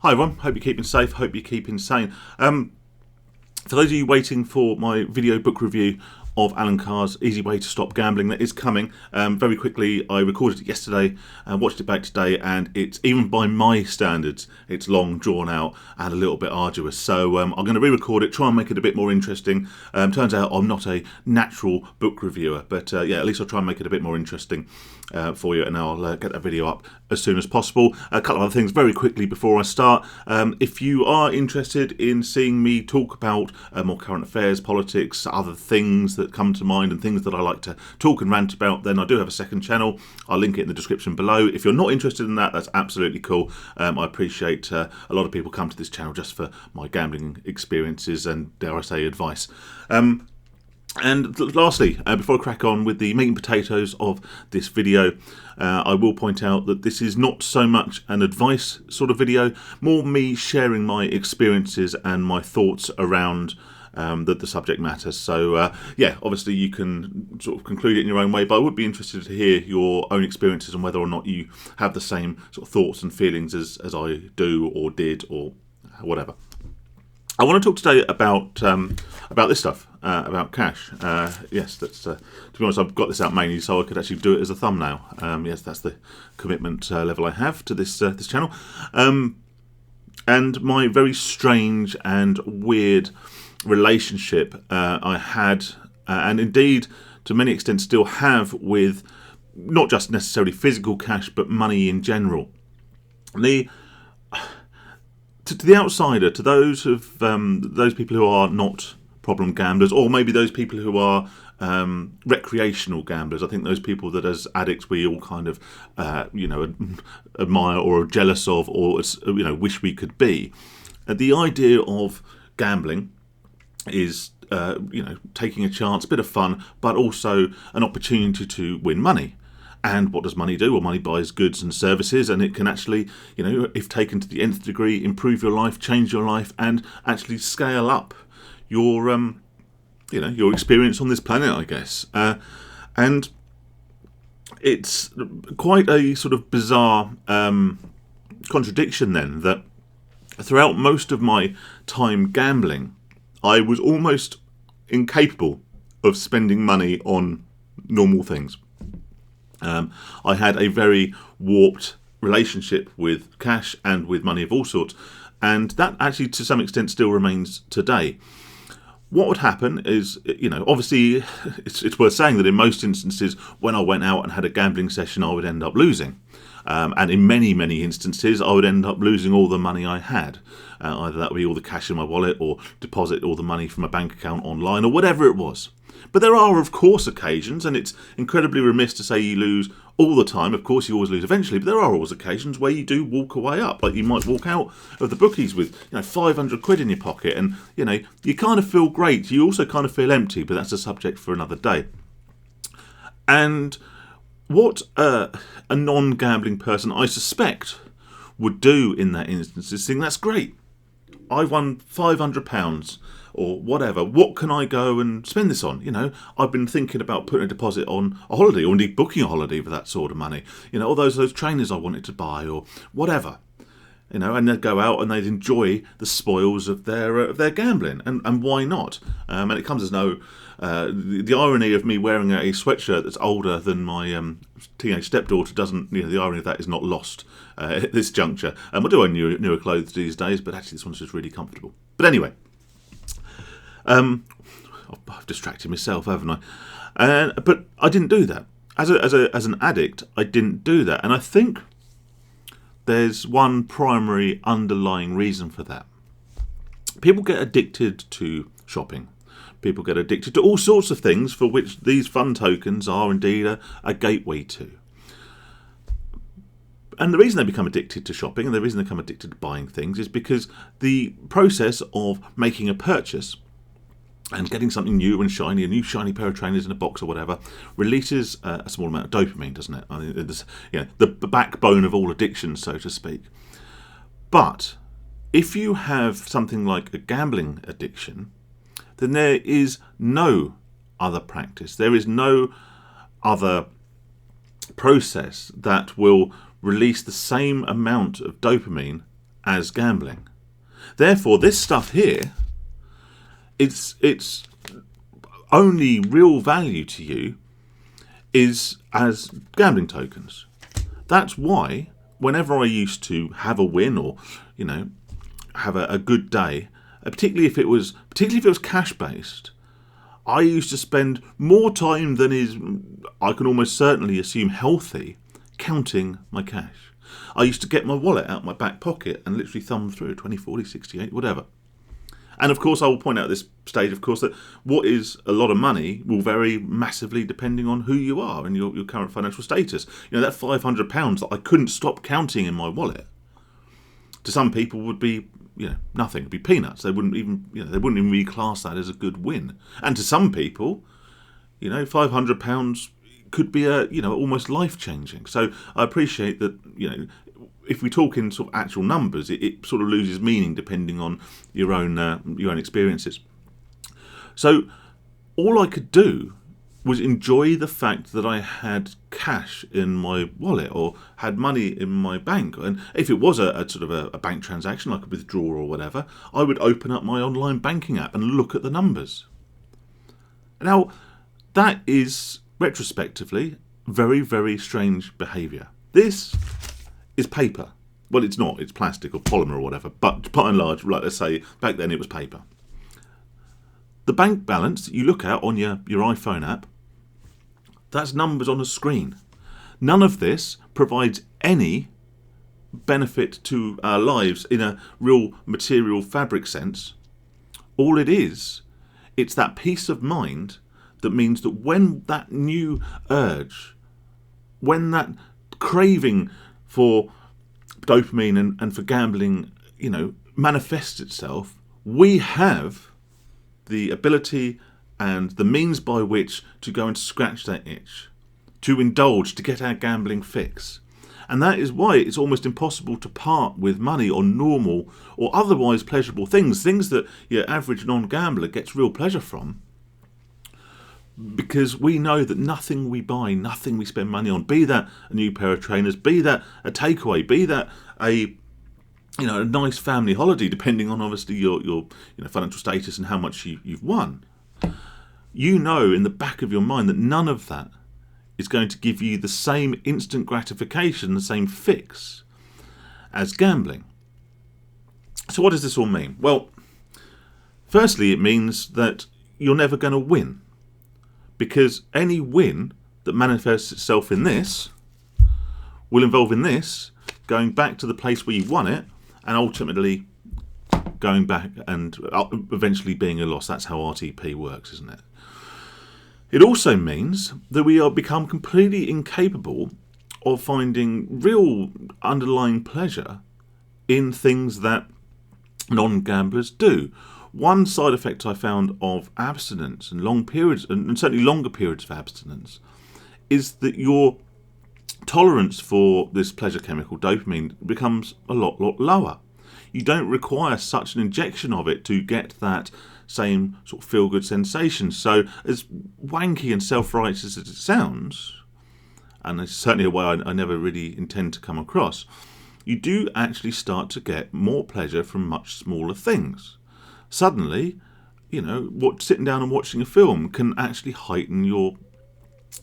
Hi everyone, hope you're keeping safe, hope you're keeping sane. For those of you waiting for my video book review of Alan Carr's Easy Way to Stop Gambling, that is coming very quickly. I recorded it yesterday and watched it back today, and it's, even by my standards, it's long, drawn out and a little bit arduous. So I'm going to re-record it, try and make it a bit more interesting. Turns out I'm not a natural book reviewer, but at least I'll try and make it a bit more interesting for you, and I'll get that video up as soon as possible. A couple of other things very quickly before I start. If you are interested in seeing me talk about more current affairs, politics, other things that come to mind and things that I like to talk and rant about, then I do have a second channel. I'll link it in the description below. If you're not interested in that, that's absolutely cool. I appreciate a lot of people come to this channel just for my gambling experiences and, dare I say, advice. And lastly, before I crack on with the meat and potatoes of this video, I will point out that this is not so much an advice sort of video, more me sharing my experiences and my thoughts around the subject matter. So obviously you can sort of conclude it in your own way, but I would be interested to hear your own experiences and whether or not you have the same sort of thoughts and feelings as I do or did or whatever. I want to talk today about this stuff, about cash. Yes, that's to be honest, I've got this out mainly so I could actually do it as a thumbnail. Yes, that's the commitment level I have to this channel, and my very strange and weird relationship I had, and indeed to many extents still have, with not just necessarily physical cash but money in general. To the outsider, to those people who are not problem gamblers, or maybe those people who are recreational gamblers. I think those people that as addicts we all kind of admire or are jealous of, or wish we could be. The idea of gambling is taking a chance, a bit of fun, but also an opportunity to win money. And what does money do? Well, money buys goods and services, and it can actually, if taken to the nth degree, improve your life, change your life, and actually scale up your, your experience on this planet, I guess. And it's quite a sort of bizarre contradiction then, that throughout most of my time gambling, I was almost incapable of spending money on normal things. I had a very warped relationship with cash and with money of all sorts, and that actually to some extent still remains today. What would happen is, obviously it's worth saying that in most instances when I went out and had a gambling session I would end up losing. And in many, many instances I would end up losing all the money I had. Either that would be all the cash in my wallet, or deposit all the money from a bank account online, or whatever it was. But there are, of course, occasions, and it's incredibly remiss to say you lose all the time. Of course, you always lose eventually, but there are always occasions where you do walk away up. Like you might walk out of the bookies with 500 quid in your pocket, and you kind of feel great. You also kind of feel empty, but that's a subject for another day. And what a non-gambling person, I suspect, would do in that instance is think, that's great. I've won £500 or whatever. What can I go and spend this on? I've been thinking about putting a deposit on a holiday, or indeed booking a holiday for that sort of money. All those trainers I wanted to buy, or whatever. And they'd go out and they'd enjoy the spoils of their gambling, and why not? And it comes as no the irony of me wearing a sweatshirt that's older than my teenage stepdaughter doesn't. The irony of that is not lost at this juncture. I do own newer clothes these days, but actually this one's just really comfortable. But anyway, I've distracted myself, haven't I? But I didn't do that as an addict. I didn't do that, and I think there's one primary underlying reason for that. People get addicted to shopping. People get addicted to all sorts of things for which these fun tokens are indeed a gateway to. And the reason they become addicted to shopping, and the reason they become addicted to buying things, is because the process of making a purchase and getting something new and shiny, a new shiny pair of trainers in a box or whatever, releases a small amount of dopamine, doesn't it? I mean, it's, the backbone of all addictions, so to speak. But if you have something like a gambling addiction, then there is no other practice. There is no other process that will release the same amount of dopamine as gambling. Therefore, this stuff here, its only real value to you is as gambling tokens. That's why whenever I used to have a win or, have a good day, particularly if it was cash based, I used to spend more time than is, I can almost certainly assume, healthy, counting my cash. I used to get my wallet out my back pocket and literally thumb through 20, 40, 68, whatever. And of course, I will point out at this stage, of course, that what is a lot of money will vary massively depending on who you are and your current financial status. That £500 that I couldn't stop counting in my wallet, to some people would be, nothing. It'd be peanuts. They wouldn't even, really class that as a good win. And to some people, £500 could be almost life changing. So I appreciate that, if we talk in sort of actual numbers, it sort of loses meaning depending on your own experiences. So all I could do was enjoy the fact that I had cash in my wallet or had money in my bank. And if it was a sort of a bank transaction, like a withdrawal or whatever, I would open up my online banking app and look at the numbers. Now, that is retrospectively very, very strange behaviour. This is paper. Well, it's not. It's plastic or polymer or whatever. But by and large, like let's say, back then it was paper. The bank balance that you look at on your iPhone app, that's numbers on a screen. None of this provides any benefit to our lives in a real material fabric sense. All it is, it's that peace of mind that means that when that new urge, when that craving for dopamine and for gambling, manifests itself, we have the ability and the means by which to go and scratch that itch, to indulge, to get our gambling fix. And that is why it's almost impossible to part with money on normal or otherwise pleasurable things that your average non-gambler gets real pleasure from. Because we know that nothing we buy, nothing we spend money on, be that a new pair of trainers, be that a takeaway, be that a nice family holiday, depending on obviously your financial status and how much you've won. In the back of your mind that none of that is going to give you the same instant gratification, the same fix as gambling. So what does this all mean? Well, firstly, it means that you're never going to win. Because any win that manifests itself in this will involve in this going back to the place where you won it and ultimately going back and eventually being a loss. That's how RTP works, isn't it? It also means that we are become completely incapable of finding real underlying pleasure in things that non-gamblers do. One side effect I found of abstinence and long periods, and certainly longer periods of abstinence, is that your tolerance for this pleasure chemical, dopamine, becomes a lot lower. You don't require such an injection of it to get that same sort of feel-good sensation. So as wanky and self-righteous as it sounds, and it's certainly a way I never really intend to come across, you do actually start to get more pleasure from much smaller things. Suddenly, sitting down and watching a film can actually heighten your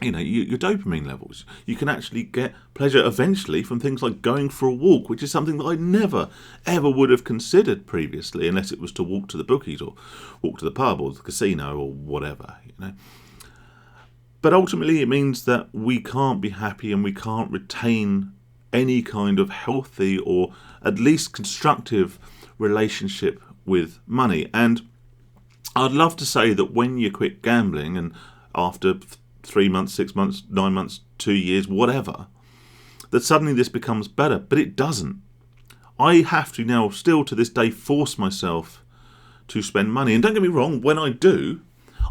dopamine levels. You can actually get pleasure eventually from things like going for a walk, which is something that I never, ever would have considered previously, unless it was to walk to the bookies or walk to the pub or the casino or whatever, But ultimately it means that we can't be happy and we can't retain any kind of healthy or at least constructive relationship with money. And I'd love to say that when you quit gambling and after 3 months, 6 months, 9 months, 2 years, whatever, that suddenly this becomes better, but it doesn't. I have to now still to this day force myself to spend money. And don't get me wrong, when I do,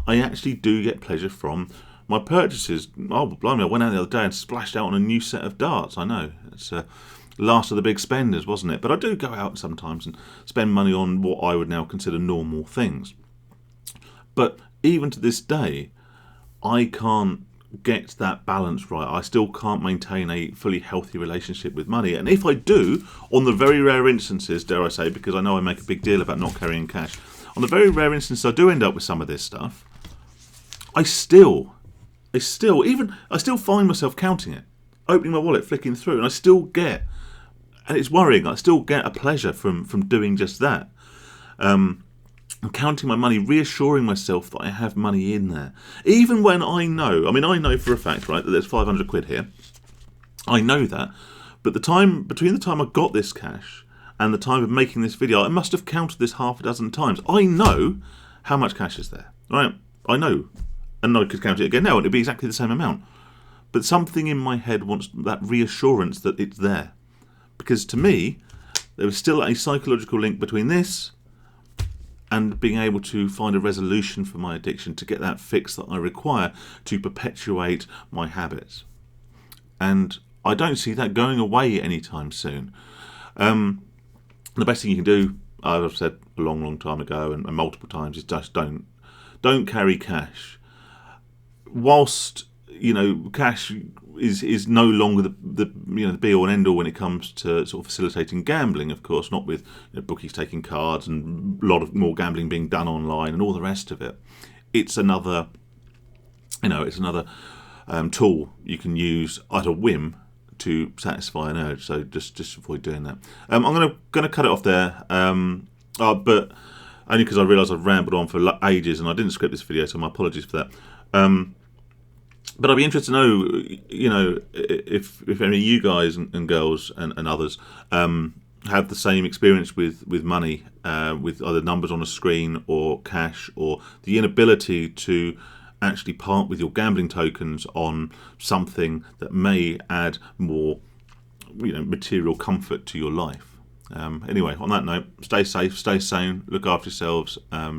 I actually do get pleasure from my purchases. Oh, blimey, I went out the other day and splashed out on a new set of darts. I know, it's last of the big spenders, wasn't it? But I do go out sometimes and spend money on what I would now consider normal things. But even to this day, I can't get that balance right. I still can't maintain a fully healthy relationship with money. And if I do, on the very rare instances, dare I say, because I know I make a big deal about not carrying cash, on the very rare instances I do end up with some of this stuff, I still find myself counting it, opening my wallet, flicking through, and I still get, and it's worrying, I still get a pleasure from doing just that. I'm counting my money, reassuring myself that I have money in there. Even when I know for a fact, right, that there's 500 quid here. I know that. But between the time I got this cash and the time of making this video, I must have counted this half a dozen times. I know how much cash is there, right? I know. And I could count it again now, and it'd be exactly the same amount. But something in my head wants that reassurance that it's there. Because to me, there is still a psychological link between this and being able to find a resolution for my addiction, to get that fix that I require to perpetuate my habits. And I don't see that going away anytime soon. The best thing you can do, I've said a long time ago and multiple times, is just don't carry cash. Whilst cash is no longer the be all and end all when it comes to sort of facilitating gambling. Of course, not with bookies taking cards and a lot of more gambling being done online and all the rest of it. It's another tool you can use at a whim to satisfy an urge. So just avoid doing that. I'm gonna cut it off there. But only because I realised I've rambled on for ages and I didn't script this video, so my apologies for that. But I'd be interested to know, if any of you guys and girls and others have the same experience with money, with either numbers on a screen or cash, or the inability to actually part with your gambling tokens on something that may add more, material comfort to your life. Anyway, on that note, stay safe, stay sane, look after yourselves,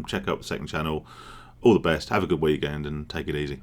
check out the second channel. All the best, have a good weekend and take it easy.